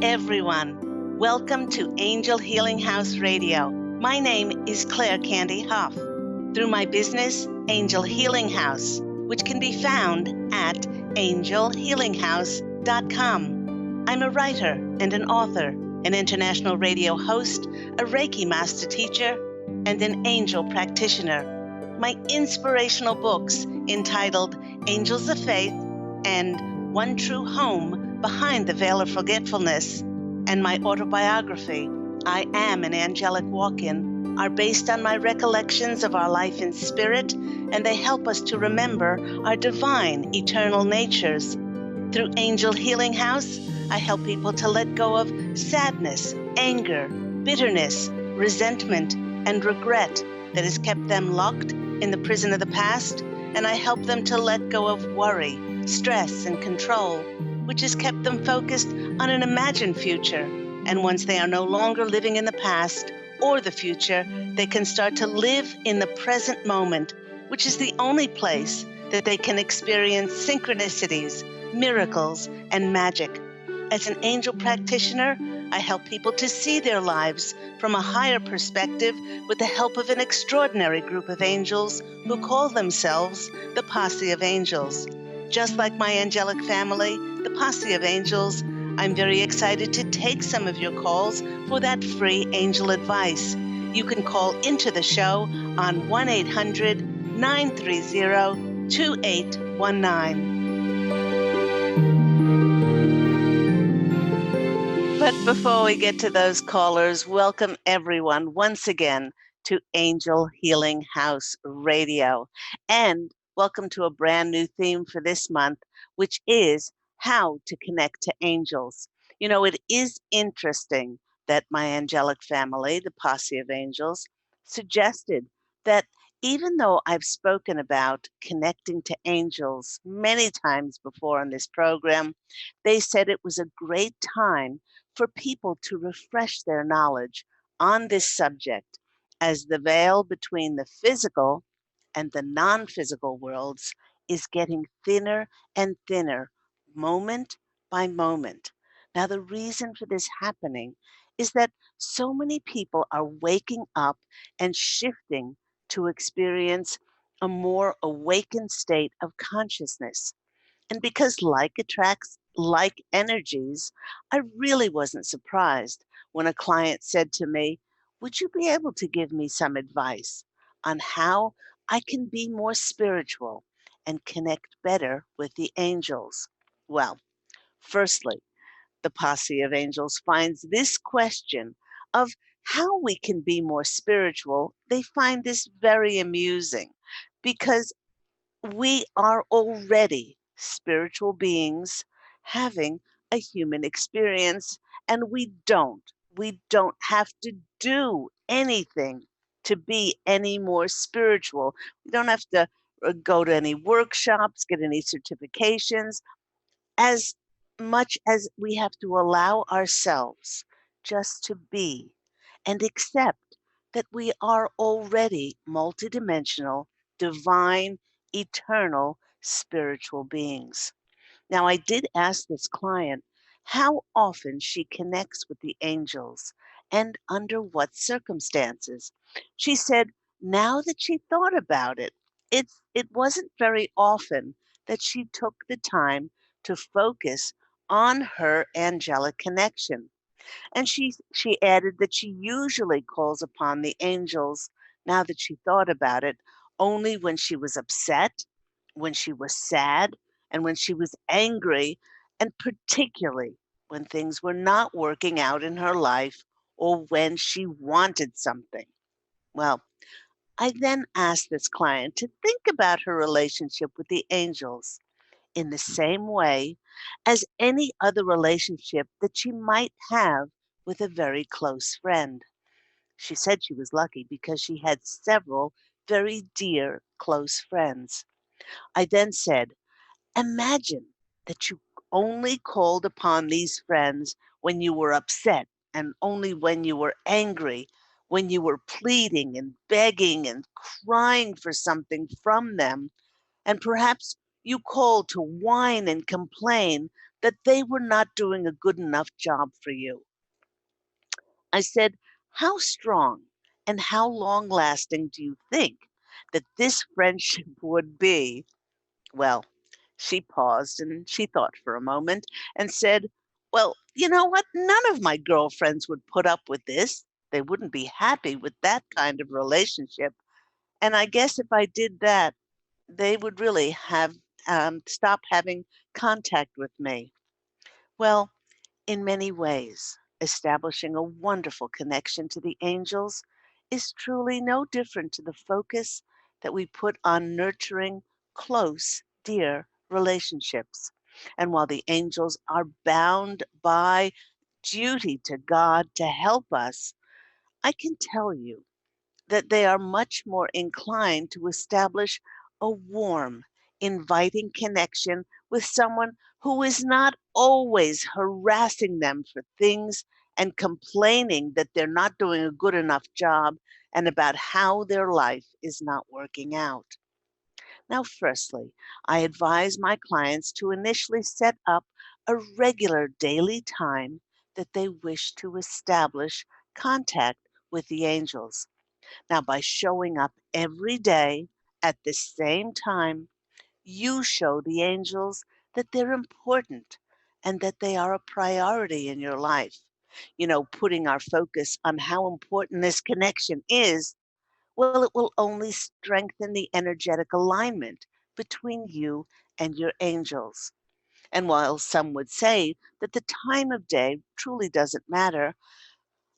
everyone. Welcome to Angel Healing House Radio. My name is Claire Candy Hough. Through my business, Angel Healing House, which can be found at angelhealinghouse.com. I'm a writer and an author, an international radio host, a Reiki master teacher, and an angel practitioner. My inspirational books entitled Angels of Faith and One True Home Behind the Veil of Forgetfulness, and my autobiography, I Am an Angelic Walk-In, are based on my recollections of our life in spirit, and they help us to remember our divine, eternal natures. Through Angel Healing House, I help people to let go of sadness, anger, bitterness, resentment, and regret that has kept them locked in the prison of the past, and I help them to let go of worry, stress, and control, which has kept them focused on an imagined future. And once they are no longer living in the past or the future, they can start to live in the present moment, which is the only place that they can experience synchronicities, miracles, and magic. As an angel practitioner, I help people to see their lives from a higher perspective with the help of an extraordinary group of angels who call themselves the Posse of Angels. Just like my angelic family, the Posse of Angels, I'm very excited to take some of your calls for that free angel advice. You can call into the show on 1-800-930-2819. But before we get to those callers, welcome everyone once again to Angel Healing House Radio. And welcome to a brand new theme for this month, which is how to connect to angels. You know, it is interesting that my angelic family, the Posse of Angels, suggested that even though I've spoken about connecting to angels many times before on this program, they said it was a great time for people to refresh their knowledge on this subject, as the veil between the physical and the non-physical worlds is getting thinner and thinner, moment by moment. Now, the reason for this happening is that so many people are waking up and shifting to experience a more awakened state of consciousness. And because like attracts like energies, I really wasn't surprised when a client said to me, "Would you be able to give me some advice on how I can be more spiritual and connect better with the angels?" Well, firstly, the Posse of Angels finds this question of how we can be more spiritual, they find this very amusing because we are already spiritual beings having a human experience, and we don't have to do anything to be any more spiritual. We don't have to go to any workshops, get any certifications, as much as we have to allow ourselves just to be and accept that we are already multidimensional, divine, eternal spiritual beings. Now, I did ask this client how often she connects with the angels and under what circumstances. She said, now that she thought about it, it wasn't very often that she took the time to focus on her angelic connection. And she added that she usually calls upon the angels, now that she thought about it, only when she was upset, when she was sad, and when she was angry, and particularly when things were not working out in her life or when she wanted something. Well, I then asked this client to think about her relationship with the angels in the same way as any other relationship that she might have with a very close friend. She said she was lucky because she had several very dear close friends. I then said, imagine that you only called upon these friends when you were upset and only when you were angry, when you were pleading and begging and crying for something from them, and perhaps You called to whine and complain that they were not doing a good enough job for you. I said, how strong and how long lasting do you think that this friendship would be? Well, she paused and she thought for a moment and said, well, you know what? None of my girlfriends would put up with this. They wouldn't be happy with that kind of relationship. And I guess if I did that, they would really have stop having contact with me. Well, in many ways, establishing a wonderful connection to the angels is truly no different to the focus that we put on nurturing close, dear relationships. And while the angels are bound by duty to God to help us, I can tell you that they are much more inclined to establish a warm, inviting connection with someone who is not always harassing them for things and complaining that they're not doing a good enough job and about how their life is not working out. Now, firstly, I advise my clients to initially set up a regular daily time that they wish to establish contact with the angels. Now, by showing up every day at the same time, you show the angels that they're important and that they are a priority in your life. Putting our focus on how important this connection is, well, it will only strengthen the energetic alignment between you and your angels. And while some would say that the time of day truly doesn't matter,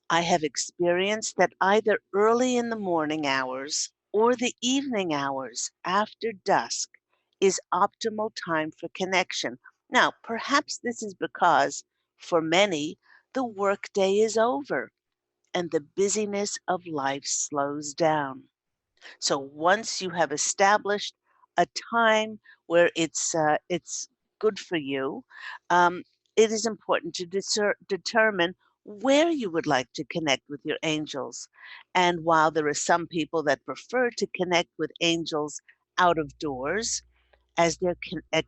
I have experienced that either early in the morning hours or the evening hours after dusk is optimal time for connection. Now, perhaps this is because for many, the workday is over and the busyness of life slows down. So once you have established a time where it's good for you, um, it is important to determine where you would like to connect with your angels. And while there are some people that prefer to connect with angels out of doors, as their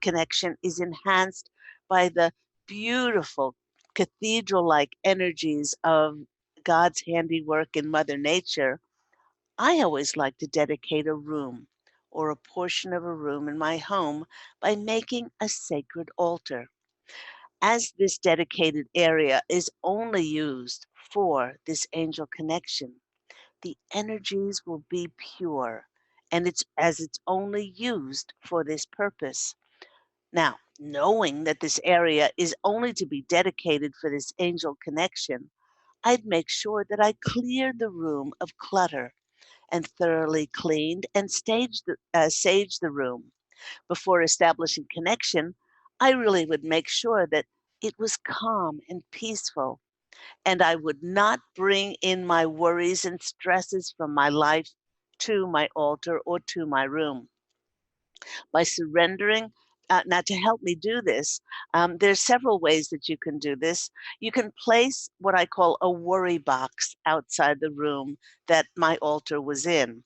connection is enhanced by the beautiful cathedral-like energies of God's handiwork in Mother Nature, I always like to dedicate a room or a portion of a room in my home by making a sacred altar. As this dedicated area is only used for this angel connection, the energies will be pure and it's only used for this purpose. Now, knowing that this area is only to be dedicated for this angel connection, I'd make sure that I cleared the room of clutter and thoroughly cleaned and saged the room. Before establishing connection, I really would make sure that it was calm and peaceful, and I would not bring in my worries and stresses from my life to my altar or to my room. By surrendering, now to help me do this, there's several ways that you can do this. You can place what I call a worry box outside the room that my altar was in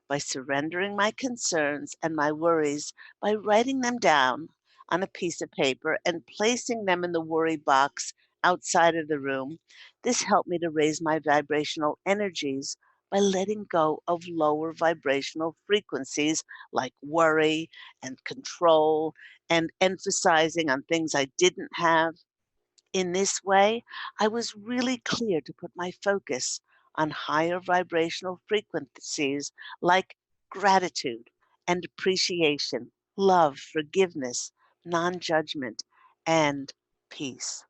by surrendering my concerns and my worries by writing them down on a piece of paper and placing them in the worry box outside of the room. This helped me to raise my vibrational energies by letting go of lower vibrational frequencies like worry and control and emphasizing on things I didn't have. In this way, I was really clear to put my focus on higher vibrational frequencies like gratitude and appreciation, love, forgiveness, non judgment, and peace.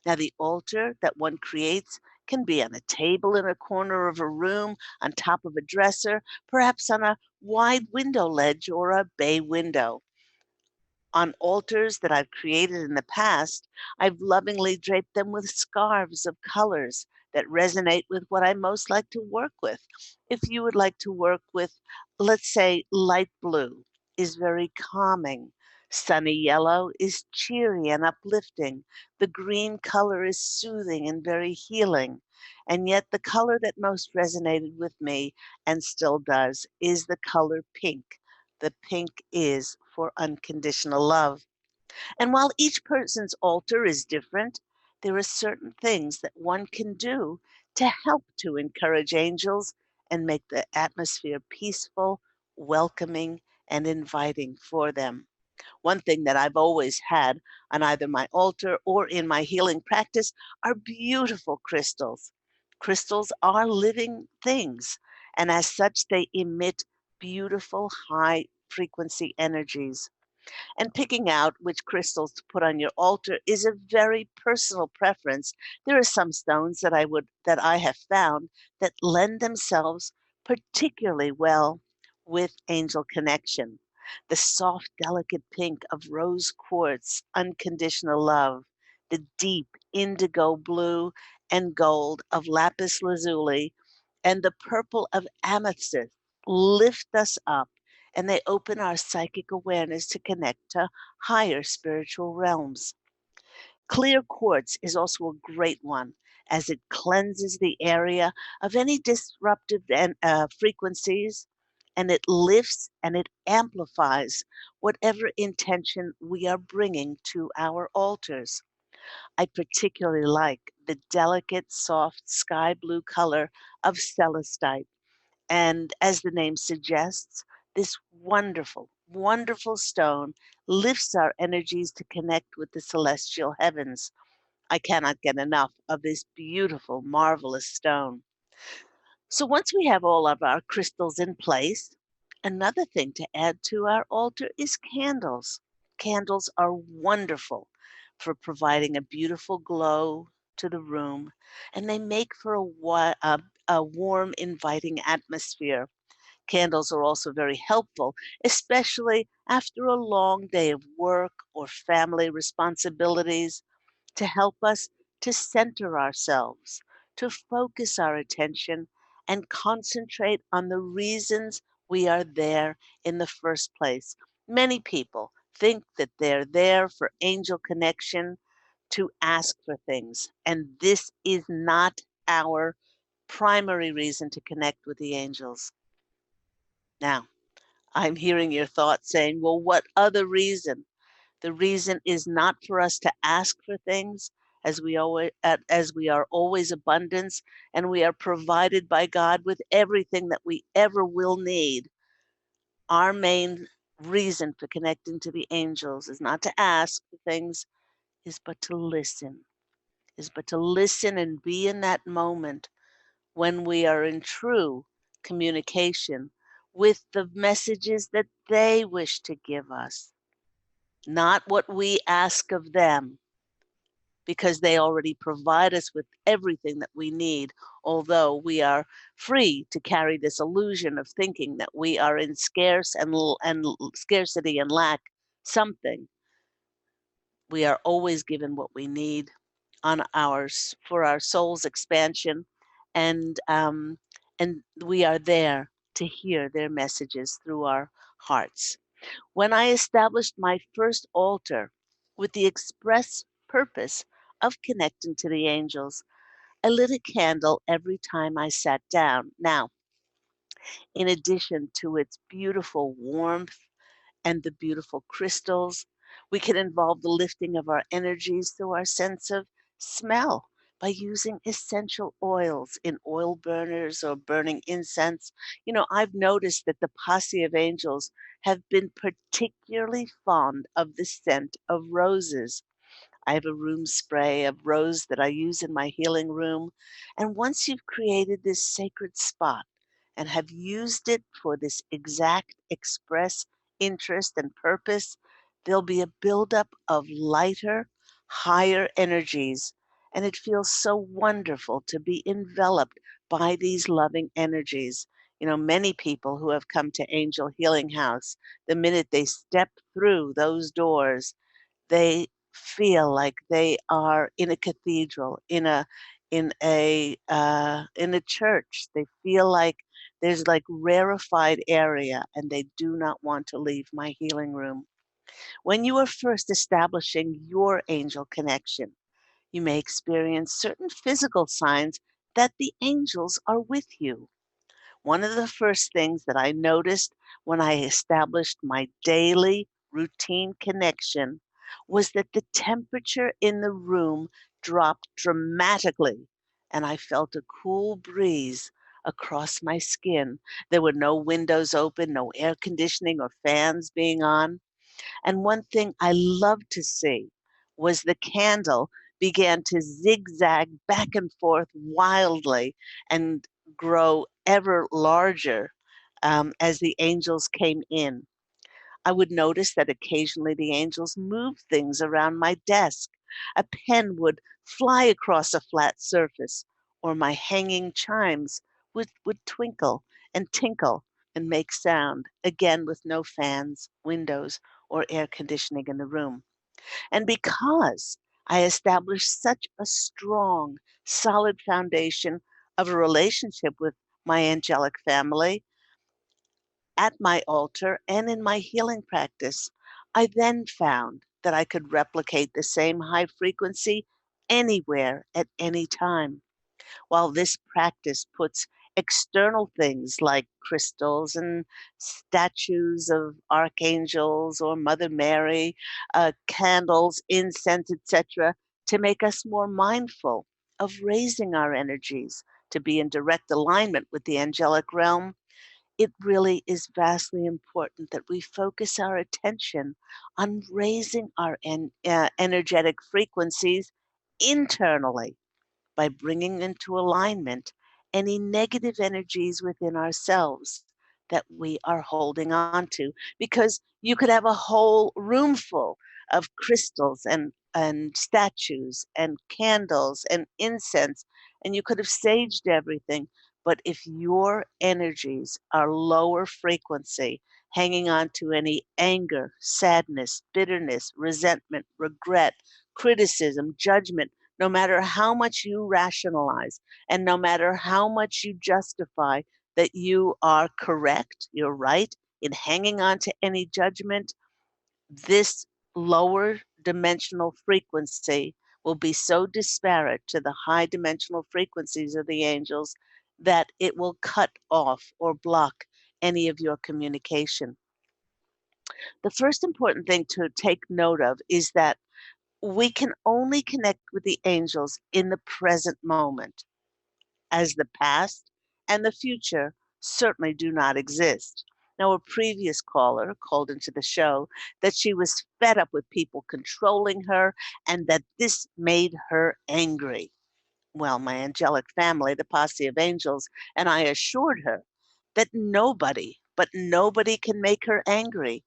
Now, the altar that one creates can be on a table in a corner of a room, on top of a dresser, perhaps on a wide window ledge or a bay window. On altars that I've created in the past, I've lovingly draped them with scarves of colors that resonate with what I most like to work with. If you would like to work with, let's say, light blue is very calming. Sunny yellow is cheery and uplifting. The green color is soothing and very healing. And yet, the color that most resonated with me and still does is the color pink. The pink is for unconditional love. And while each person's altar is different, there are certain things that one can do to help to encourage angels and make the atmosphere peaceful, welcoming, and inviting for them. One thing that I've always had on either my altar or in my healing practice are beautiful crystals. Crystals are living things, and as such, they emit beautiful high frequency energies. And picking out which crystals to put on your altar is a very personal preference. There are some stones that I have found that lend themselves particularly well with angel connection. The soft, delicate pink of rose quartz, unconditional love, the deep indigo blue and gold of lapis lazuli, and the purple of amethyst lift us up, and they open our psychic awareness to connect to higher spiritual realms. Clear quartz is also a great one, as it cleanses the area of any disruptive frequencies, and it lifts and it amplifies whatever intention we are bringing to our altars. I particularly like the delicate, soft sky blue color of celestite, and as the name suggests, this wonderful, wonderful stone lifts our energies to connect with the celestial heavens. I cannot get enough of this beautiful, marvelous stone. So once we have all of our crystals in place, another thing to add to our altar is candles. Candles are wonderful for providing a beautiful glow to the room, and they make for a warm, inviting atmosphere. Candles are also very helpful, especially after a long day of work or family responsibilities, to help us to center ourselves, to focus our attention, and concentrate on the reasons we are there in the first place. Many people think that they're there for angel connection, to ask for things, and this is not our primary reason to connect with the angels. Now, I'm hearing your thoughts saying, well, what other reason? The reason is not for us to ask for things, as we are always abundance, and we are provided by God with everything that we ever will need. Our main reason for connecting to the angels is not to ask for things, is but to listen and be in that moment when we are in true communication with the messages that they wish to give us, not what we ask of them, because they already provide us with everything that we need. Although we are free to carry this illusion of thinking that we are in scarcity and lack something, we are always given what we need on ours for our soul's expansion, and we are there to hear their messages through our hearts. When I established my first altar with the express purpose of connecting to the angels, I lit a candle every time I sat down. Now, in addition to its beautiful warmth and the beautiful crystals, we can involve the lifting of our energies through our sense of smell by using essential oils in oil burners or burning incense. You know, I've noticed that the Posse of Angels have been particularly fond of the scent of roses. I have a room spray of rose that I use in my healing room. And once you've created this sacred spot and have used it for this exact express interest and purpose, there'll be a buildup of lighter, higher energies. And it feels so wonderful to be enveloped by these loving energies. You know, many people who have come to Angel Healing House, the minute they step through those doors, they feel like they are in a cathedral, in a church. They feel like there's like rarefied area, and they do not want to leave my healing room. When you are first establishing your angel connection, you may experience certain physical signs that the angels are with you. One of the first things that I noticed when I established my daily routine connection was that the temperature in the room dropped dramatically, and I felt a cool breeze across my skin. There were no windows open, no air conditioning or fans being on. And one thing I loved to see was the candle began to zigzag back and forth wildly and grow ever larger as the angels came in. I would notice that occasionally the angels moved things around my desk. A pen would fly across a flat surface, or my hanging chimes would twinkle and tinkle and make sound, again with no fans, windows, or air conditioning in the room. And because I established such a strong, solid foundation of a relationship with my angelic family, at my altar and in my healing practice, I then found that I could replicate the same high frequency anywhere at any time. While this practice puts external things like crystals and statues of archangels or Mother Mary, candles, incense, etc., to make us more mindful of raising our energies to be in direct alignment with the angelic realm, it really is vastly important that we focus our attention on raising our energetic frequencies internally by bringing into alignment any negative energies within ourselves that we are holding on to. Because you could have a whole room full of crystals and statues and candles and incense, and you could have saged everything. But if your energies are lower frequency, hanging on to any anger, sadness, bitterness, resentment, regret, criticism, judgment, no matter how much you rationalize and no matter how much you justify that you are correct, you're right in hanging on to any judgment, this lower dimensional frequency will be so disparate to the high dimensional frequencies of the angels that it will cut off or block any of your communication. The first important thing to take note of is that we can only connect with the angels in the present moment, as the past and the future certainly do not exist. Now, a previous caller called into the show that she was fed up with people controlling her and that this made her angry. Well, my angelic family, the Posse of Angels, and I assured her that nobody, but nobody can make her angry,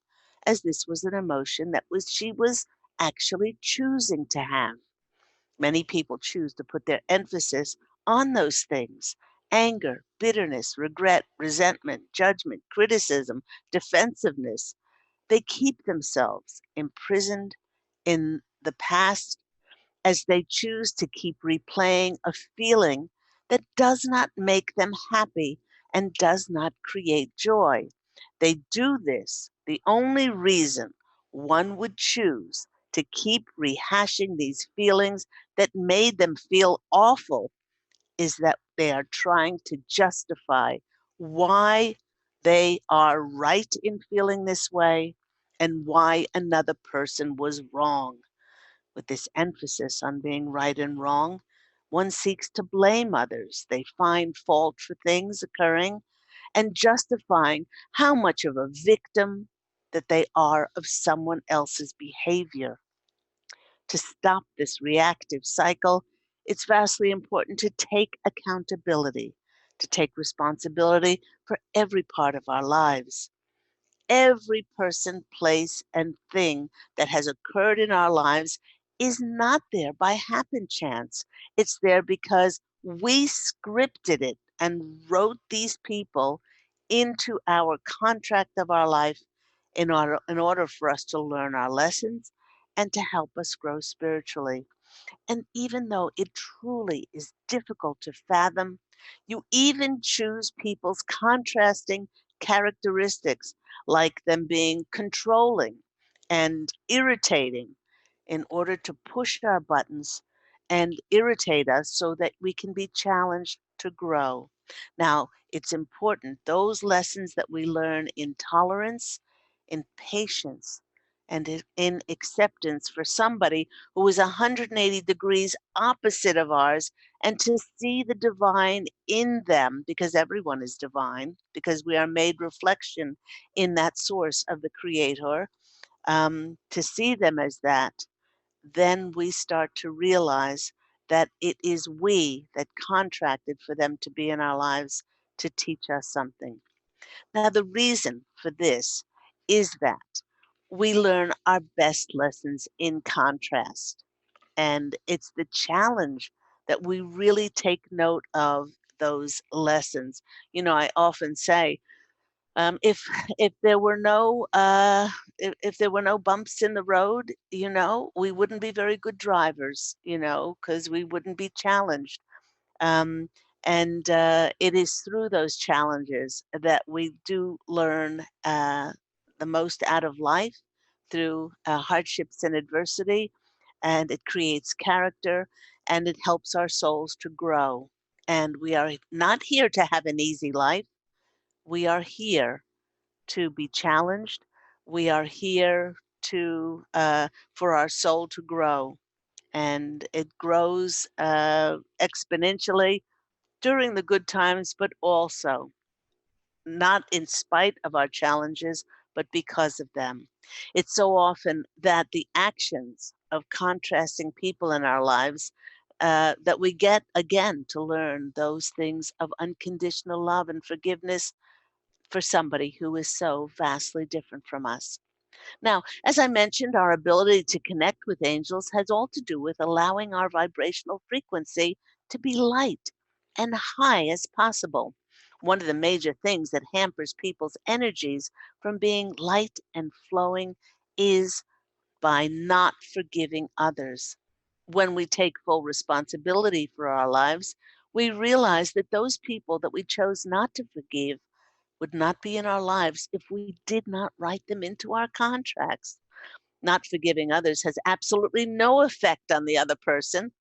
as this was an emotion that she was actually choosing to have. Many people choose to put their emphasis on those things: anger, bitterness, regret, resentment, judgment, criticism, defensiveness. They keep themselves imprisoned in the past as they choose to keep replaying a feeling that does not make them happy and does not create joy. They do this. The only reason one would choose to keep rehashing these feelings that made them feel awful is that they are trying to justify why they are right in feeling this way and why another person was wrong. With this emphasis on being right and wrong, one seeks to blame others. They find fault for things occurring and justifying how much of a victim that they are of someone else's behavior. To stop this reactive cycle, it's vastly important to take accountability, to take responsibility for every part of our lives. Every person, place, and thing that has occurred in our lives is not there by happen chance. It's there because we scripted it and wrote these people into our contract of our life in order for us to learn our lessons and to help us grow spiritually. And even though it truly is difficult to fathom, you even choose people's contrasting characteristics, like them being controlling and irritating, in order to push our buttons and irritate us so that we can be challenged to grow. Now, it's important, those lessons that we learn in tolerance, in patience, and in acceptance for somebody who is 180 degrees opposite of ours, and to see the divine in them, because everyone is divine, because we are made reflection in that source of the Creator, to see them as that, then we start to realize that it is we that contracted for them to be in our lives to teach us something. Now, the reason for this is that we learn our best lessons in contrast. And it's the challenge that we really take note of those lessons. I often say, if if there were no if there were no bumps in the road, we wouldn't be very good drivers, because we wouldn't be challenged. Um, and it is through those challenges that we do learn the most out of life, through hardships and adversity, and it creates character, and it helps our souls to grow. And we are not here to have an easy life. We are here to be challenged. We are here to for our soul to grow, and it grows exponentially during the good times, but also not in spite of our challenges, but because of them. It's so often that the actions of contrasting people in our lives, that we get again to learn those things of unconditional love and forgiveness for somebody who is so vastly different from us. Now, as I mentioned, our ability to connect with angels has all to do with allowing our vibrational frequency to be light and high as possible. One of the major things that hampers people's energies from being light and flowing is by not forgiving others. When we take full responsibility for our lives, we realize that those people that we chose not to forgive would not be in our lives if we did not write them into our contracts. Not forgiving others has absolutely no effect on the other person,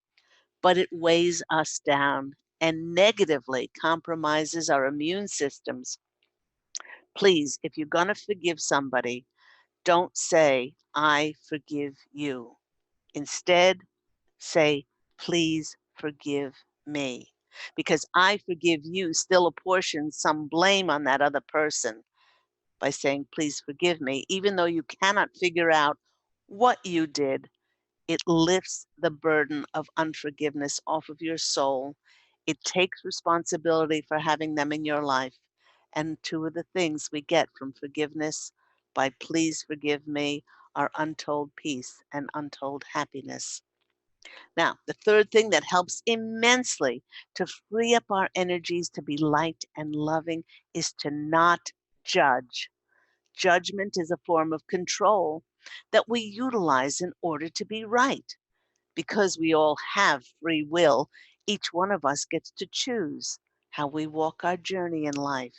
but it weighs us down and negatively compromises our immune systems. Please, if you're going to forgive somebody, don't say, I forgive you. Instead, say, please forgive me. Because I forgive you still apportions some blame on that other person by saying, please forgive me, even though you cannot figure out what you did. It lifts the burden of unforgiveness off of your soul. It takes responsibility for having them in your life. And two of the things we get from forgiveness by please forgive me are untold peace and untold happiness. Now, the third thing that helps immensely to free up our energies to be light and loving is to not judge. Judgment is a form of control that we utilize in order to be right. Because we all have free will, each one of us gets to choose how we walk our journey in life.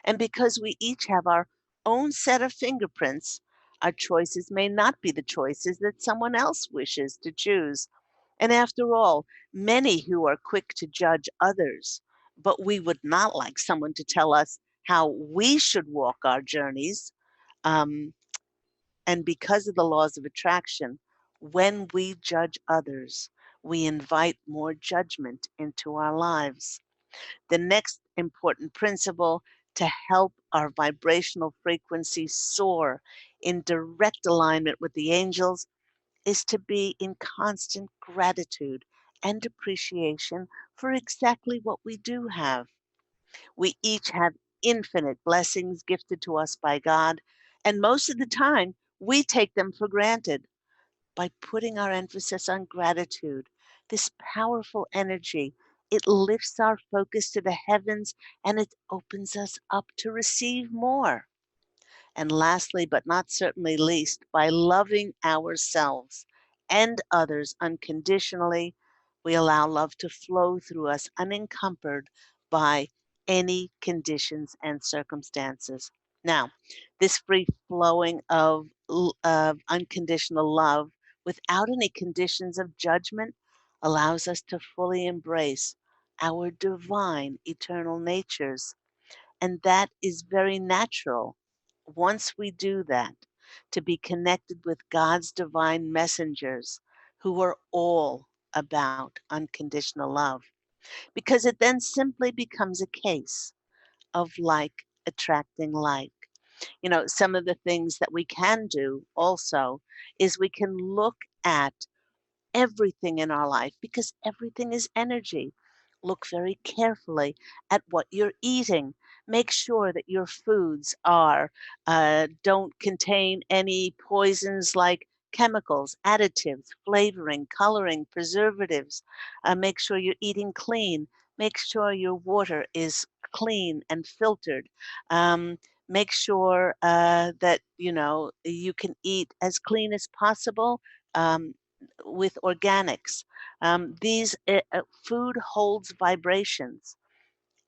And because we each have our own set of fingerprints, our choices may not be the choices that someone else wishes to choose. And after all, many who are quick to judge others, but we would not like someone to tell us how we should walk our journeys. Um, and because of the laws of attraction, when we judge others, we invite more judgment into our lives. The next important principle to help our vibrational frequency soar in direct alignment with the angels is to be in constant gratitude and appreciation for exactly what we do have. We each have infinite blessings gifted to us by God, and most of the time we take them for granted. By putting our emphasis on gratitude, this powerful energy, it lifts our focus to the heavens and it opens us up to receive more. And lastly, but not certainly least, by loving ourselves and others unconditionally, we allow love to flow through us unencumbered by any conditions and circumstances. Now, this free flowing of unconditional love without any conditions of judgment allows us to fully embrace our divine eternal natures, and that is very natural once we do that. to be connected with God's divine messengers who are all about unconditional love. Because it then simply becomes a case of like attracting like. Some of the things that we can do also is we can look at everything in our life because everything is energy. Look very carefully at what you're eating. Make sure that your foods don't contain any poisons like chemicals, additives, flavoring, coloring, preservatives. Make sure you're eating clean. Make sure your water is clean and filtered. Um, Make sure that you can eat as clean as possible. Um, with organics. Food holds vibrations,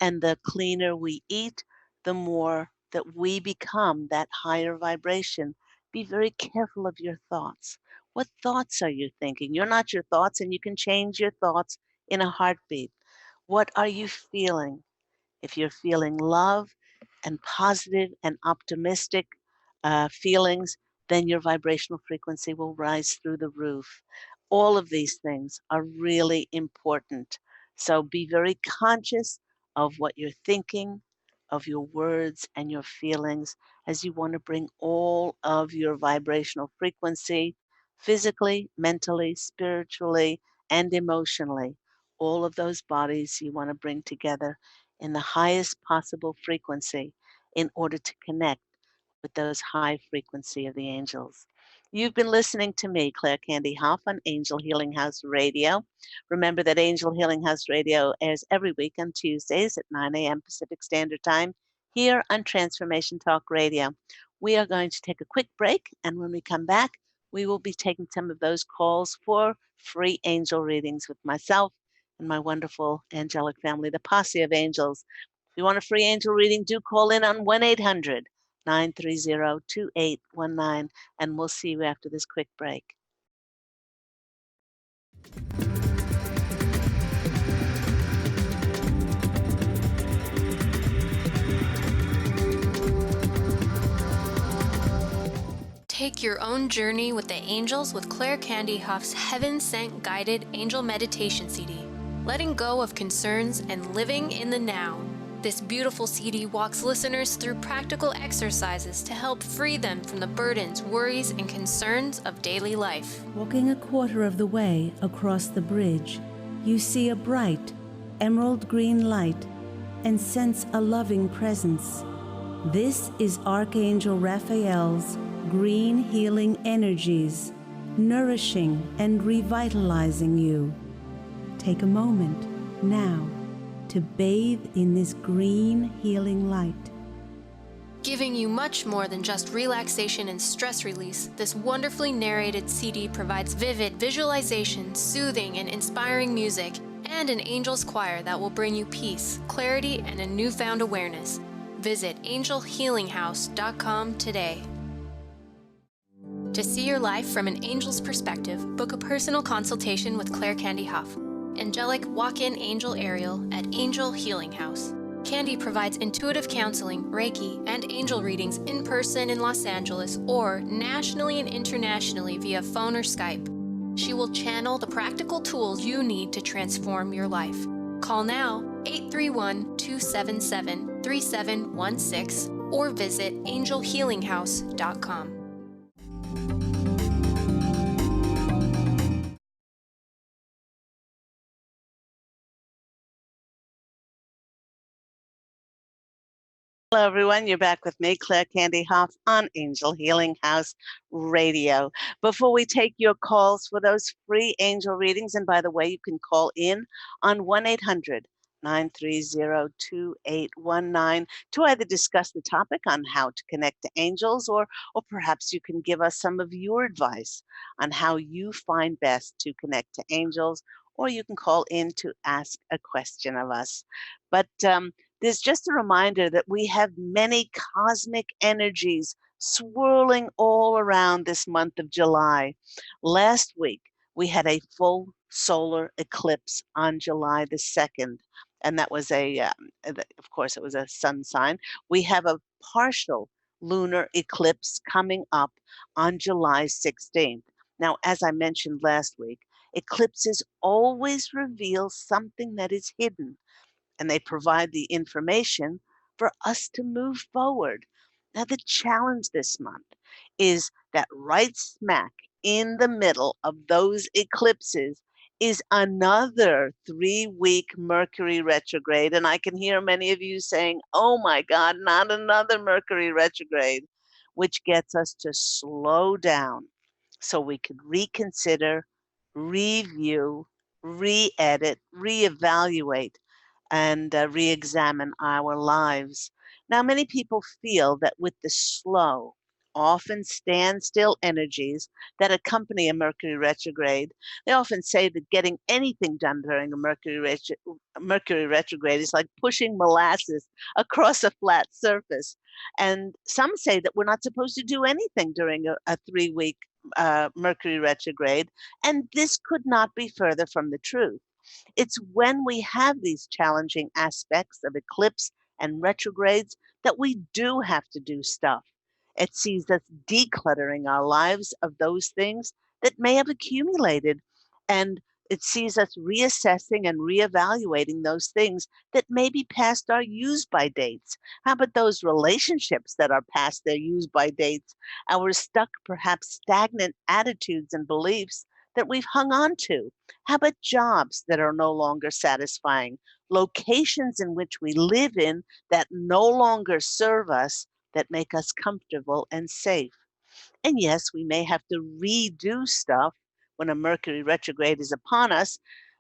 and the cleaner we eat, the more that we become that higher vibration. Be very careful of your thoughts. What thoughts are you thinking? You're not your thoughts, and you can change your thoughts in a heartbeat. What are you feeling? If you're feeling love and positive and optimistic feelings, then your vibrational frequency will rise through the roof. All of these things are really important. So be very conscious of what you're thinking, of your words and your feelings, as you want to bring all of your vibrational frequency physically, mentally, spiritually, and emotionally. All of those bodies you want to bring together in the highest possible frequency in order to connect with those high frequency of the angels. You've been listening to me, Claire Candy Hough, on Angel Healing House Radio. Remember that Angel Healing House Radio airs every week on Tuesdays at 9 a.m. Pacific Standard Time here on Transformation Talk Radio. We are going to take a quick break, and when we come back, we will be taking some of those calls for free angel readings with myself and my wonderful angelic family, the Posse of Angels. If you want a free angel reading, do call in on 1-800-930-2819, and we'll see you after this quick break. Take your own journey with the angels with Claire Candy Hough's Heaven Sent Guided Angel Meditation CD, letting go of concerns and living in the now. This beautiful CD walks listeners through practical exercises to help free them from the burdens, worries, and concerns of daily life. Walking a quarter of the way across the bridge, you see a bright, emerald green light and sense a loving presence. This is Archangel Raphael's green healing energies, nourishing and revitalizing you. Take a moment now to bathe in this green healing light. Giving you much more than just relaxation and stress release, this wonderfully narrated CD provides vivid visualization, soothing and inspiring music, and an angel's choir that will bring you peace, clarity, and a newfound awareness. Visit angelhealinghouse.com today. To see your life from an angel's perspective, book a personal consultation with Claire Candy Hough, angelic walk-in angel Ariel at Angel Healing House. Candy provides intuitive counseling, Reiki, and angel readings in person in Los Angeles or nationally and internationally via phone or Skype. She will channel the practical tools you need to transform your life. Call now 831-277-3716 or visit angelhealinghouse.com. Hello, everyone. You're back with me, Claire Candy Hough, on Angel Healing House Radio. Before we take your calls for those free angel readings, and by the way, you can call in on 1-800-930-2819 to either discuss the topic on how to connect to angels, or perhaps you can give us some of your advice on how you find best to connect to angels, or you can call in to ask a question of us. But there's just a reminder that we have many cosmic energies swirling all around this month of July. Last week, we had a full solar eclipse on July the 2nd, and that was of course, it was a sun sign. We have a partial lunar eclipse coming up on July 16th. Now, as I mentioned last week, eclipses always reveal something that is hidden, and they provide the information for us to move forward. Now, the challenge this month is that right smack in the middle of those eclipses is another 3 week Mercury retrograde. And I can hear many of you saying, oh my God, not another Mercury retrograde, which gets us to slow down so we could reconsider, review, re edit, reevaluate and re examine our lives. Now, many people feel that with the slow, often standstill energies that accompany a Mercury retrograde, they often say that getting anything done during a Mercury retrograde is like pushing molasses across a flat surface. And some say that we're not supposed to do anything during a 3 week Mercury retrograde. And this could not be further from the truth. It's when we have these challenging aspects of eclipse and retrogrades that we do have to do stuff. It sees us decluttering our lives of those things that may have accumulated, and it sees us reassessing and reevaluating those things that may be past our use by dates. How about those relationships that are past their use by dates? Our stuck, perhaps stagnant attitudes and beliefs that we've hung on to? How about jobs that are no longer satisfying? Locations in which we live in that no longer serve us, that make us comfortable and safe? And yes, we may have to redo stuff when a Mercury retrograde is upon us,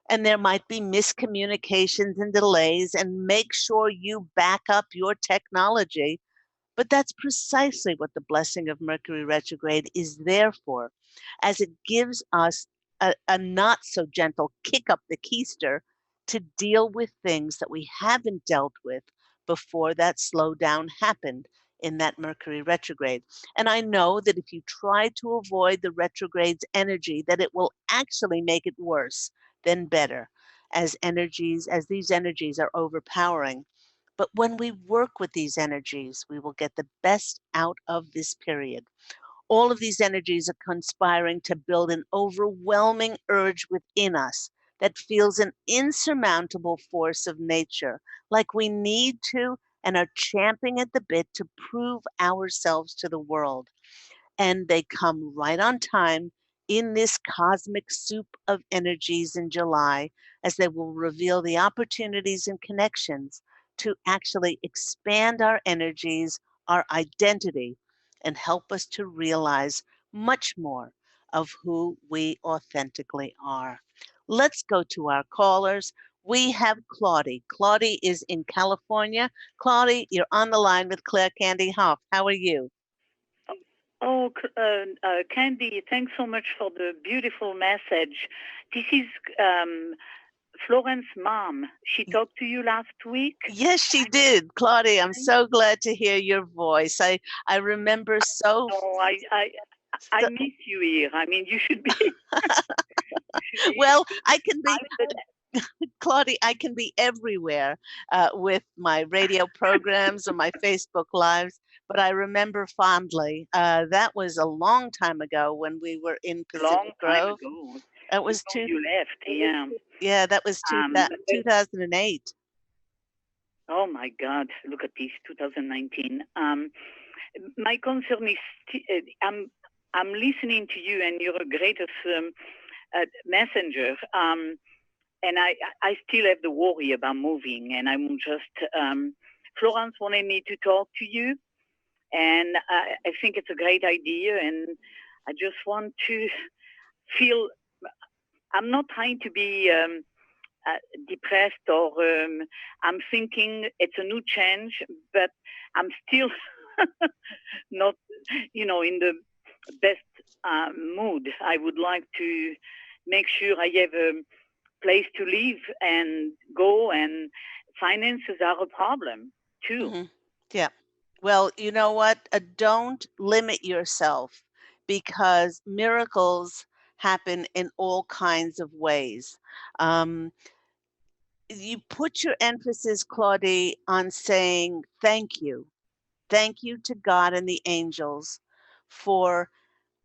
and there might be miscommunications and delays, and make sure you back up your technology. But that's precisely what the blessing of Mercury retrograde is there for, as it gives us a not so gentle kick up the keister to deal with things that we haven't dealt with before that slowdown happened in that Mercury retrograde. And I know that if you try to avoid the retrograde's energy, that it will actually make it worse than better, as these energies are overpowering. But when we work with these energies, we will get the best out of this period. All of these energies are conspiring to build an overwhelming urge within us that feels an insurmountable force of nature, like we need to and are champing at the bit to prove ourselves to the world. And they come right on time in this cosmic soup of energies in July, as they will reveal the opportunities and connections to actually expand our energies, our identity, and help us to realize much more of who we authentically are. Let's go to our callers. We have Claudie. Claudie is in California. Claudie, you're on the line with Claire Candy Hough. How are you? Oh, Candy, thanks so much for the beautiful message. This is Florence's mom. She talked to you last week. Yes, she did. Claudia, I'm so glad to hear your voice. I remember so. Oh, I miss you here. I mean, you should be. Well, I can be. Claudia, I can be everywhere with my radio programs or my Facebook Lives, but I remember fondly. That was a long time ago when we were in Pacific Grove. That was you left, yeah. Yeah, that was 2008. Oh my God! Look at this, 2019. My concern is, I'm listening to you, and you're a greatest messenger. And I still have the worry about moving, and I'm just, Florence wanted me to talk to you, and I think it's a great idea, and I just want to feel, I'm not trying to be depressed or I'm thinking it's a new change, but I'm still not, in the best mood. I would like to make sure I have a place to live and go, and finances are a problem too. Mm-hmm. Yeah. Well, you know what? Don't limit yourself, because miracles happen in all kinds of ways. You put your emphasis, Claudie, on saying thank you. thank you to God and the angels for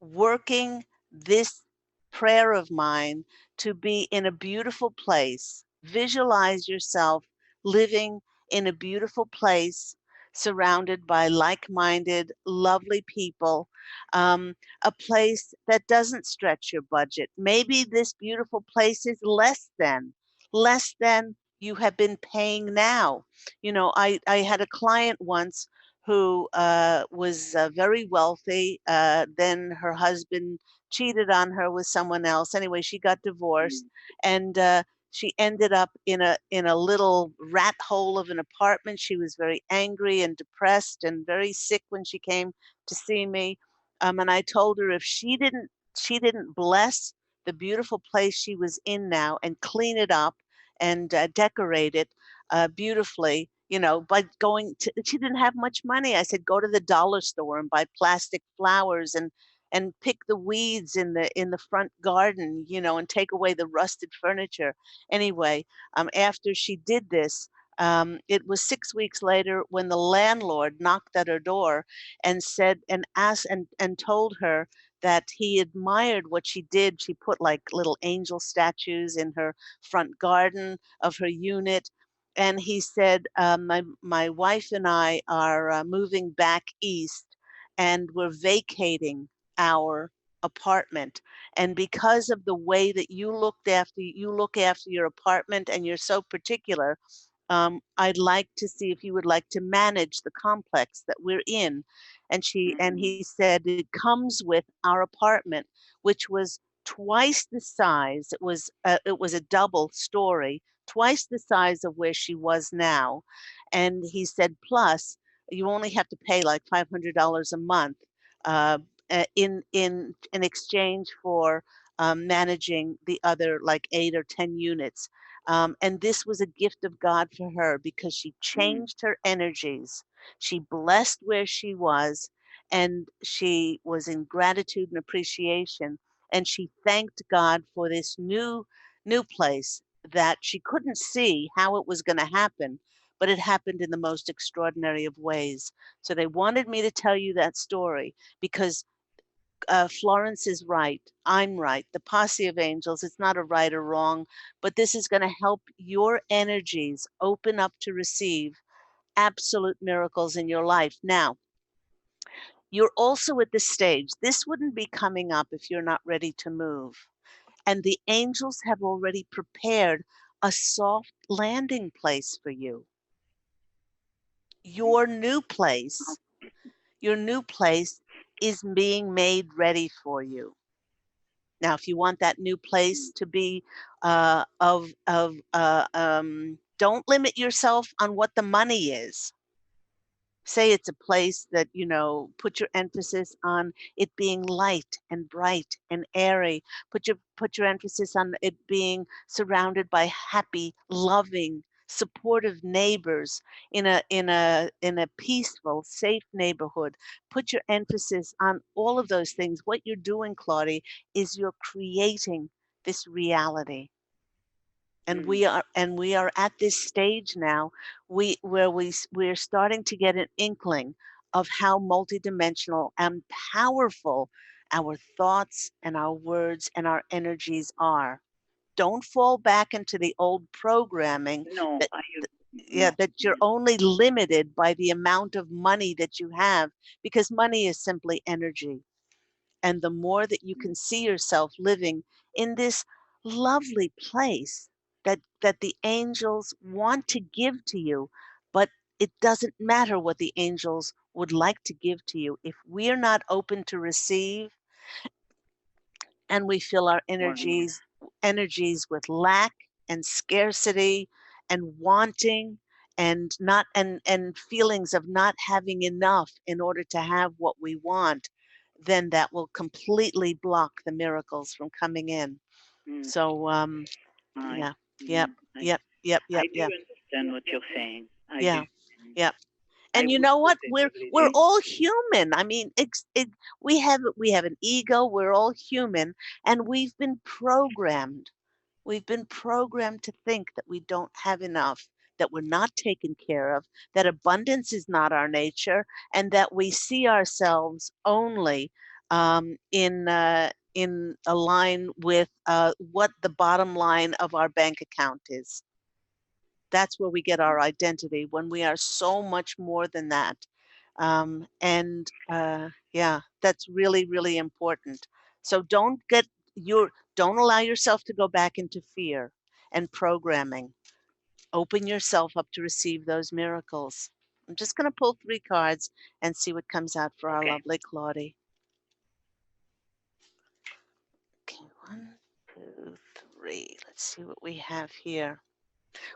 working this prayer of mine to be in a beautiful place. Visualize yourself living in a beautiful place, surrounded by like minded, lovely people, um, a place that doesn't stretch your budget. Maybe this beautiful place is less than you have been paying now. I had a client once who was very wealthy. Then her husband cheated on her with someone else. Anyway, she got divorced, and she ended up in a little rat hole of an apartment. She was very angry and depressed and very sick when she came to see me. And I told her if she didn't bless the beautiful place she was in now and clean it up and decorate it beautifully, by going to, she didn't have much money. I said, go to the dollar store and buy plastic flowers and pick the weeds in the front garden, and take away the rusted furniture. Anyway, after she did this, it was 6 weeks later when the landlord knocked at her door and said and asked and told her that he admired what she did. She put like little angel statues in her front garden of her unit. And he said, my wife and I are moving back east, and we're vacating our apartment. And because of the way that you look after your apartment, and you're so particular, I'd like to see if you would like to manage the complex that we're in. And he said it comes with our apartment, which was twice the size. It was a double story, twice the size of where she was now. And he said, plus you only have to pay like $500 a month uh, in exchange for managing the other like 8 or 10 units. And this was a gift of God for her because she changed her energies. She blessed where she was, and she was in gratitude and appreciation. And she thanked God for this new place that she couldn't see how it was going to happen, but it happened in the most extraordinary of ways. So they wanted me to tell you that story because Florence is right. I'm right. The Posse of Angels, it's not a right or wrong, but this is going to help your energies open up to receive absolute miracles in your life. Now, you're also at this stage. This wouldn't be coming up if you're not ready to move. And the angels have already prepared a soft landing place for you. Your new place, your new place is being made ready for you. Now, if you want that new place to be don't limit yourself on what the money is. Say it's a place that, put your emphasis on it being light and bright and airy. Put your emphasis on it being surrounded by happy, loving, supportive neighbors in a peaceful, safe neighborhood. Put your emphasis on all of those things. What you're doing, Claudia, is you're creating this reality. And we are at this stage now we're starting to get an inkling of how multidimensional and powerful our thoughts and our words and our energies are. Don't fall back into the old programming No, that I yeah, no. that you're only limited by the amount of money that you have, because money is simply energy. And the more that you can see yourself living in this lovely place that the angels want to give to you, but it doesn't matter what the angels would like to give to you. If we're not open to receive, and we fill our One. energies with lack and scarcity and wanting and not and feelings of not having enough in order to have what we want, then that will completely block the miracles from coming in. Mm, So I, yeah, yep, I, yep, yep, I yep, do yep, understand what you're saying. I do. yeah, yep. I And you would know do what? it every We're day. all human. I mean, we have an ego. We're all human, and we've been programmed. We've been programmed to think that we don't have enough, that we're not taken care of, that abundance is not our nature, and that we see ourselves only in a line with what the bottom line of our bank account is. That's where we get our identity, when we are so much more than that. Yeah, that's really, really important. So don't allow yourself to go back into fear and programming. Open yourself up to receive those miracles. I'm just going to pull 3 cards and see what comes out for our Okay. lovely Claudie. Okay, 1, 2, 3. Let's see what we have here.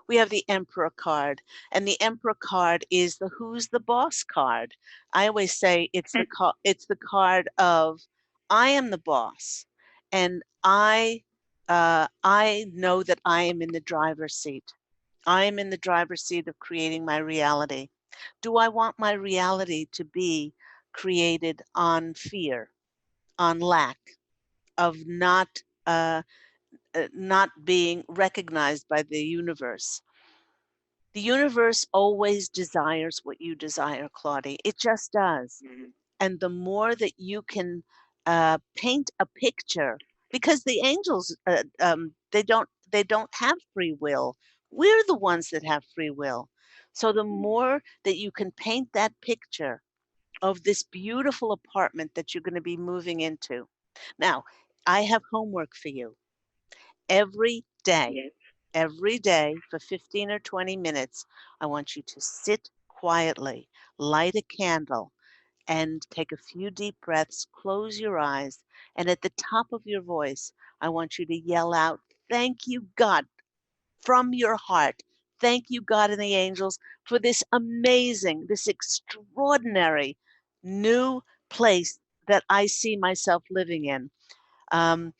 We have the Emperor card, and the Emperor card is the Who's the Boss card. I always say it's the card of I am the boss, and I know that I am in the driver's seat. I am in the driver's seat of creating my reality. Do I want my reality to be created on fear, on lack, of not being recognized by the universe? The universe always desires what you desire, Claudie. It just does. Mm-hmm. And the more that you can paint a picture, because the angels they don't have free will. We're the ones that have free will. So the more that you can paint that picture of this beautiful apartment that you're going to be moving into. Now, I have homework for you. Every day, Yes. every day for 15 or 20 minutes, I want you to sit quietly, light a candle, and take a few deep breaths, close your eyes, and at the top of your voice, I want you to yell out, "Thank you, God," from your heart. Thank you, God and the angels, for this amazing, this extraordinary new place that I see myself living in. Um,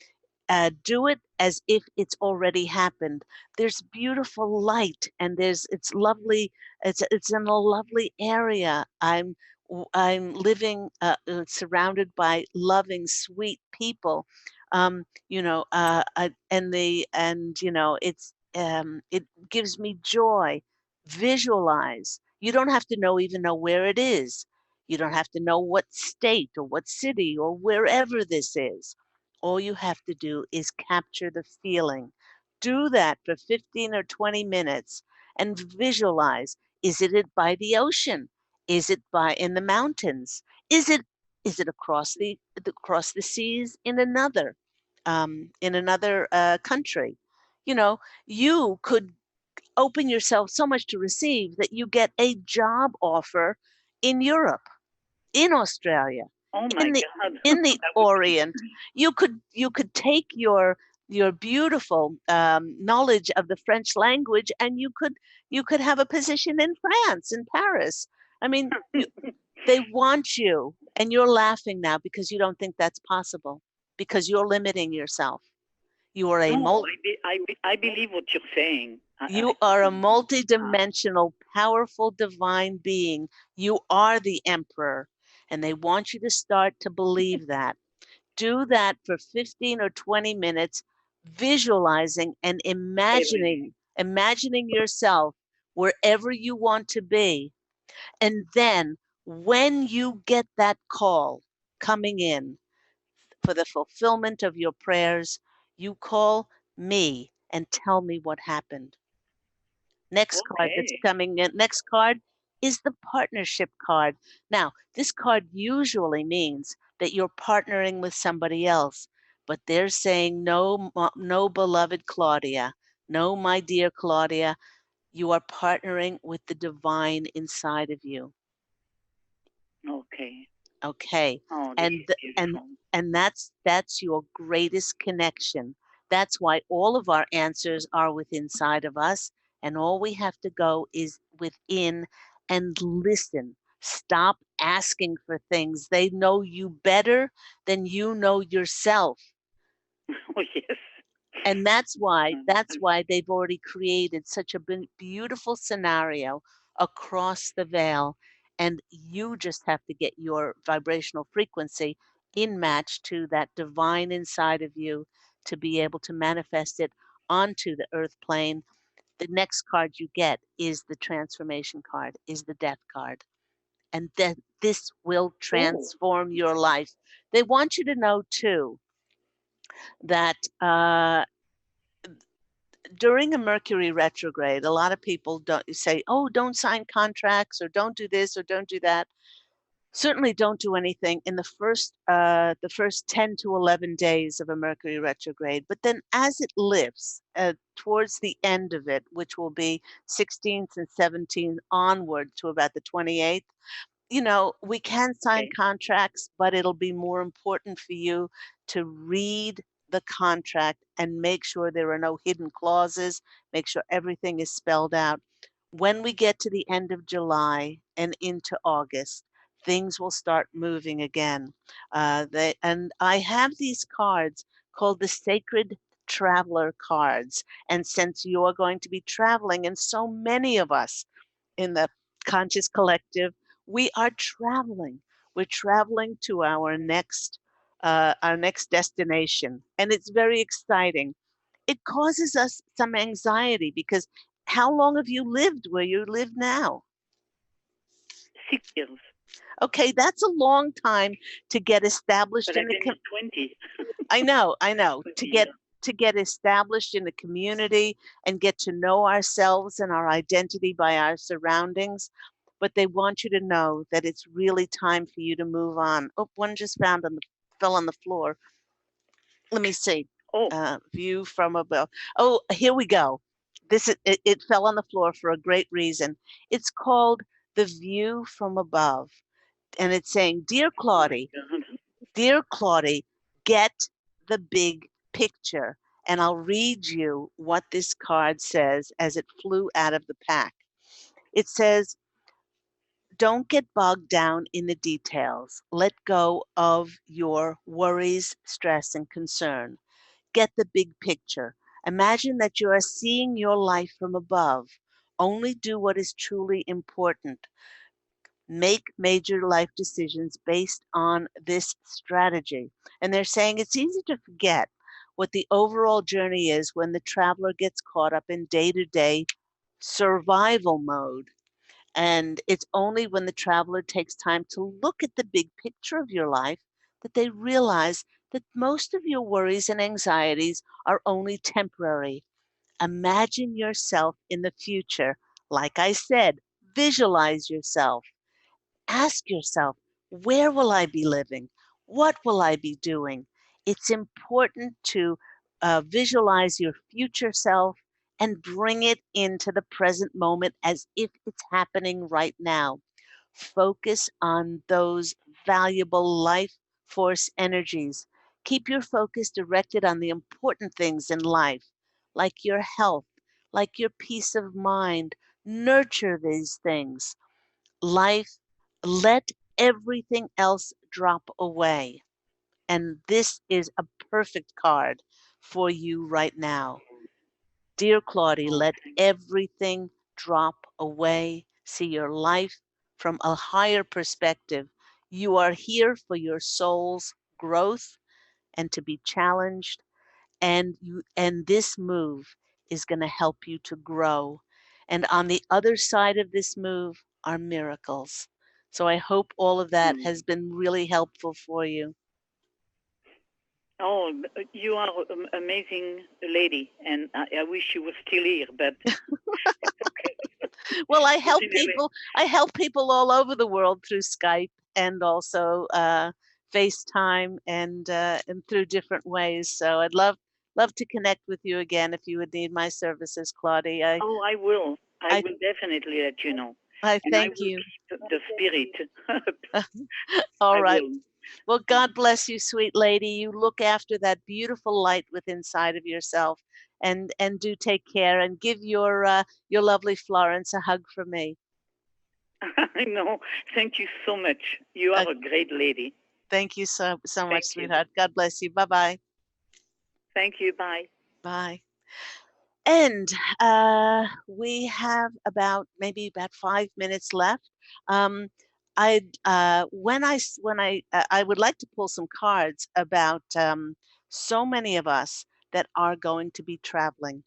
do it as if it's already happened. There's beautiful light, and it's lovely. It's in a lovely area. I'm living surrounded by loving, sweet people. It gives me joy. Visualize. You don't have to even know where it is. You don't have to know what state or what city or wherever this is. All you have to do is capture the feeling. Do that for 15 or 20 minutes and visualize. Is it by the ocean? Is it in the mountains? Is it across the seas in another country? You know, you could open yourself so much to receive that you get a job offer in Europe, in Australia, Oh my in the God. in the That would be. Orient. You could take your beautiful knowledge of the French language, and you could have a position in France, in Paris. I mean, they want you, and you're laughing now because you don't think that's possible, because you're limiting yourself. You are a No, mul- I believe what you're saying. you are a multidimensional, powerful, divine being. You are the emperor, and they want you to start to believe that. Do that for 15 or 20 minutes, visualizing and imagining yourself wherever you want to be. And then when you get that call coming in for the fulfillment of your prayers, you call me and tell me what happened. Next card that's Okay. coming in. Next card is the partnership card. Now, this card usually means that you're partnering with somebody else, but they're saying, no, no, beloved Claudia, no, my dear Claudia, you are partnering with the divine inside of you. Okay. Okay. Oh, this And is th- and beautiful. and that's your greatest connection. That's why all of our answers are within inside of us, and all we have to go is within and listen. Stop asking for things. They know you better than you know yourself. Oh yes. And that's why Mm. that's why they've already created such a beautiful scenario across the veil, and you just have to get your vibrational frequency in match to that divine inside of you to be able to manifest it onto the earth plane. the next card you get is the transformation card, is the death card. And then this will Oh, transform your life. They want you to know too that during a Mercury retrograde, a lot of people don't say, "Oh, don't sign contracts or don't do this or don't do that." Certainly don't do anything in the first 10 to 11 days of a Mercury retrograde. But then as it lifts towards the end of it, which will be 16th and 17th onward to about the 28th, we can sign okay. contracts, but it'll be more important for you to read the contract and make sure there are no hidden clauses, make sure everything is spelled out. When we get to the end of July and into August, things will start moving again. And I have these cards called the Sacred Traveler cards. And since you're going to be traveling, and so many of us in the Conscious Collective, we are traveling. We're traveling to our next destination, and it's very exciting. It causes us some anxiety because how long have you lived where you live now? 6 years, Okay, that's a long time to get established but I in the finished 20. I know, 20 years. to get established in the community and get to know ourselves and our identity by our surroundings. But they want you to know that it's really time for you to move on. Oh, one just fell on the floor. Let me see. Oh, View from above. Oh, here we go. It fell on the floor for a great reason. It's called The View from Above. And it's saying, oh my God. Dear Claudie, get the big picture. And I'll read you what this card says as it flew out of the pack. It says, don't get bogged down in the details. Let go of your worries, stress, and concern. Get the big picture. Imagine that you are seeing your life from above. Only do what is truly important. Make major life decisions based on this strategy. And they're saying it's easy to forget what the overall journey is when the traveler gets caught up in day to day survival mode. And it's only when the traveler takes time to look at the big picture of your life that they realize that most of your worries and anxieties are only temporary. Imagine yourself in the future. Like I said, visualize yourself. Ask yourself, where will I be living? What will I be doing? It's important to visualize your future self and bring it into the present moment as if it's happening right now. Focus on those valuable life force energies. Keep your focus directed on the important things in life, like your health, like your peace of mind. Nurture these things. Life, let everything else drop away. And this is a perfect card for you right now. Dear Claudie, Oh, let thank everything drop away. See your life from a higher perspective. You are here for your soul's growth and to be challenged, and this move is going to help you to grow. And on the other side of this move are miracles. So I hope all of that you. has been really helpful for you. Oh, you are an amazing lady, and I wish you were still here, but it's okay. Well, But anyway, I help people all over the world through Skype and also FaceTime and through different ways. So I'd love to connect with you again if you would need my services, Claudia. oh, I will. I I will definitely let you know. I And I thank will you. keep the spirit. All I right. will. Well, God bless you, sweet lady. You look after that beautiful light within inside of yourself, and do take care and give your lovely Florence a hug from me. I know. Thank you so much. You Uh, are a great lady. thank you so much, Thank you. sweetheart. God bless you. Bye-bye. Thank you. Bye. Bye. And we have maybe about 5 minutes left. Um, I would like to pull some cards about so many of us that are going to be traveling.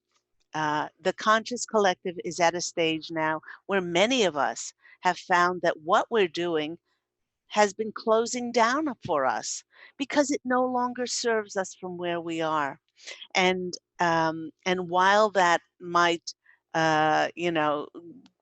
The conscious collective is at a stage now where many of us have found that what we're doing has been closing down for us because it no longer serves us from where we are. And while that might you know,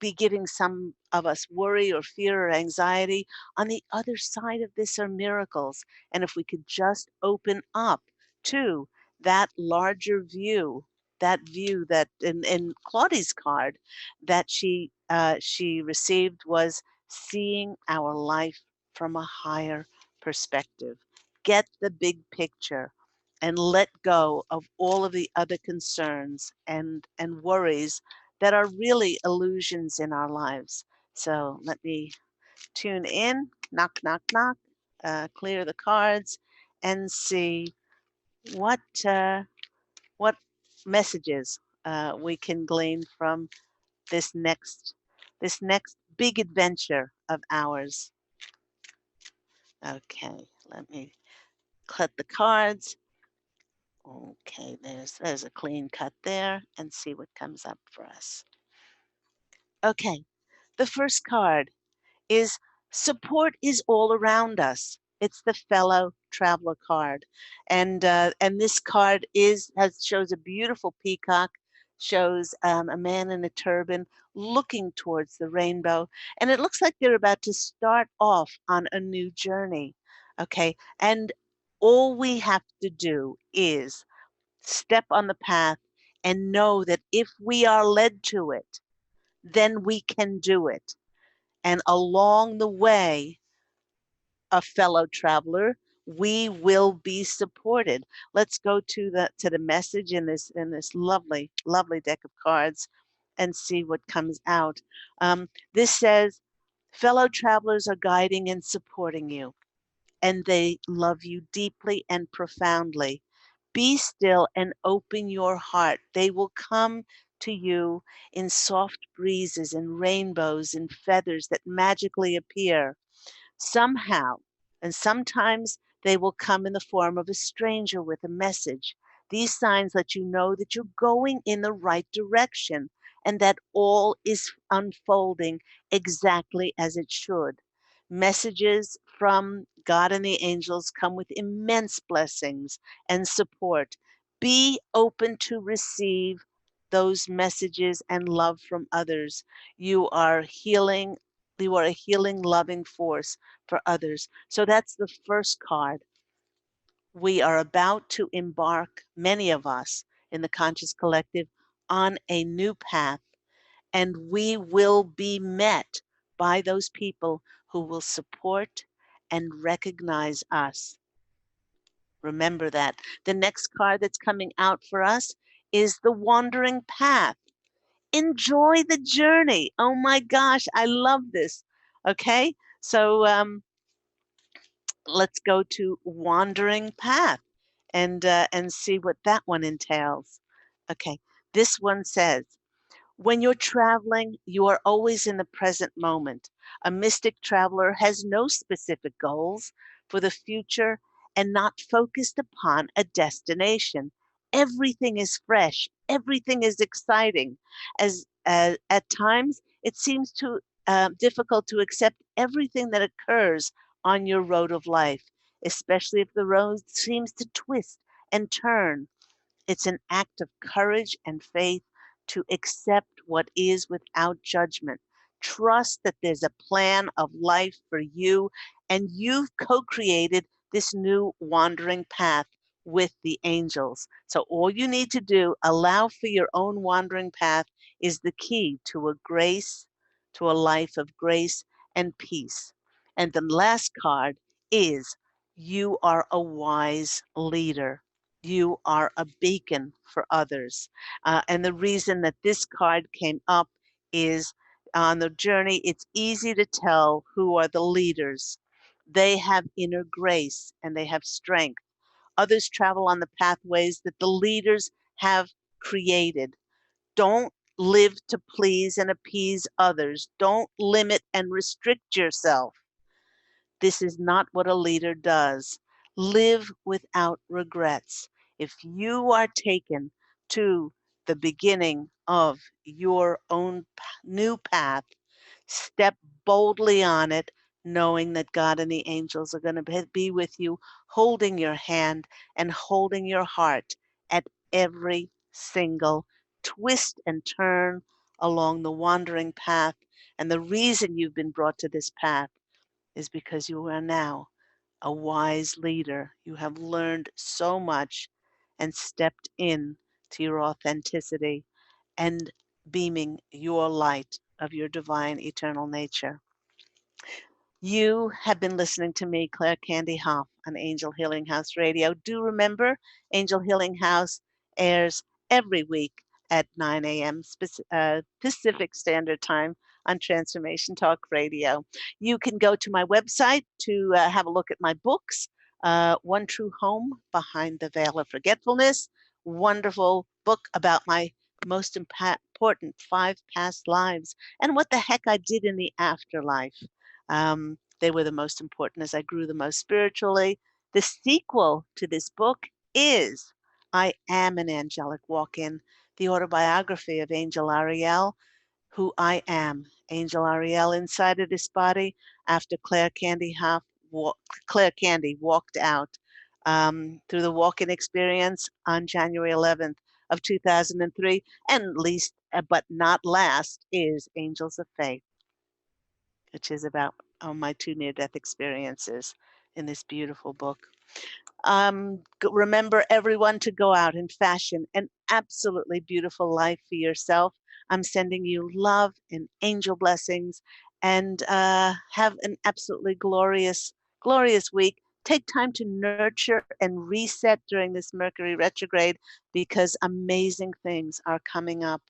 be giving some of us worry or fear or anxiety, on the other side of this are miracles. And if we could just open up to that larger view, that view that in Claudie's card that she received was seeing our life from a higher perspective. Get the big picture and let go of all of the other concerns and worries that are really illusions in our lives. So let me tune in, knock, knock, knock, clear the cards, and see what uh, what messages we can glean from this next big adventure of ours. Okay, let me cut the cards. Okay, there's a clean cut there, and see what comes up for us. Okay, the first card is support is all around us. It's the fellow traveler card, and this card shows a beautiful peacock, shows a man in a turban looking towards the rainbow, and it looks like they're about to start off on a new journey. Okay, and all we have to do is step on the path and know that if we are led to it, then we can do it. And along the way, a fellow traveler, we will be supported. Let's go to the message in this lovely, lovely deck of cards and see what comes out. This says, fellow travelers are guiding and supporting you, and they love you deeply and profoundly. Be still and open your heart. They will come to you in soft breezes and rainbows and feathers that magically appear somehow, and sometimes they will come in the form of a stranger with a message. These signs let you know that you're going in the right direction and that all is unfolding exactly as it should. Messages from God and the angels come with immense blessings and support. Be open to receive those messages and love from others. You are healing. You are a healing, loving force for others. So that's the first card. We are about to embark, many of us in the Conscious Collective, on a new path, and we will be met by those people who will support and recognize us. Remember that. The next card that's coming out for us is the Wandering Path. Enjoy the journey. Oh my gosh, I love this. Okay, so let's go to Wandering Path and see what that one entails. Okay, this one says, when you're traveling, you are always in the present moment. A mystic traveler has no specific goals for the future and not focused upon a destination. Everything is fresh, everything is exciting. As at times, it seems too difficult to accept everything that occurs on your road of life, especially if the road seems to twist and turn. It's an act of courage and faith to accept what is without judgment. Trust that there's a plan of life for you, and you've co created this new wandering path with the angels. So, all you need to do, allow for your own wandering path, is the key to a grace, to a life of grace and peace. And the last card is you are a wise leader. You are a beacon for others. And the reason that this card came up is on the journey, it's easy to tell who are the leaders. They have inner grace and they have strength. Others travel on the pathways that the leaders have created. Don't live to please and appease others. Don't limit and restrict yourself. This is not what a leader does. Live without regrets. If you are taken to the beginning of your own new path. Step boldly on it, knowing that God and the angels are going to be with you, holding your hand and holding your heart at every single twist and turn along the wandering path. And the reason you've been brought to this path is because you are now a wise leader. You have learned so much and stepped in to your authenticity and beaming your light of your divine eternal nature. You have been listening to me, Claire Candy Hough, on Angel Healing House Radio. Do remember, Angel Healing House airs every week at 9 a.m. Pacific Standard Time on Transformation Talk Radio. You can go to my website to have a look at my books, One True Home, Behind the Veil of Forgetfulness, wonderful book about my most important 5 past lives and what the heck I did in the afterlife. They were the most important as I grew the most spiritually. The sequel to this book is I Am an Angelic Walk-In, the autobiography of Angel Ariel, who I am. Angel Ariel inside of this body after Claire Candy walked out through the walk-in experience on January 11th of 2003. And least, but not last, is Angels of Faith, which is about my 2 near-death experiences in this beautiful book. Remember, everyone, to go out and fashion an absolutely beautiful life for yourself. I'm sending you love and angel blessings, and have an absolutely glorious, glorious week. Take time to nurture and reset during this Mercury retrograde, because amazing things are coming up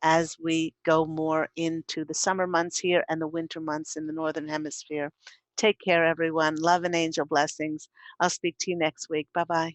as we go more into the summer months here and the winter months in the Northern Hemisphere. Take care, everyone. Love and angel blessings. I'll speak to you next week. Bye-bye.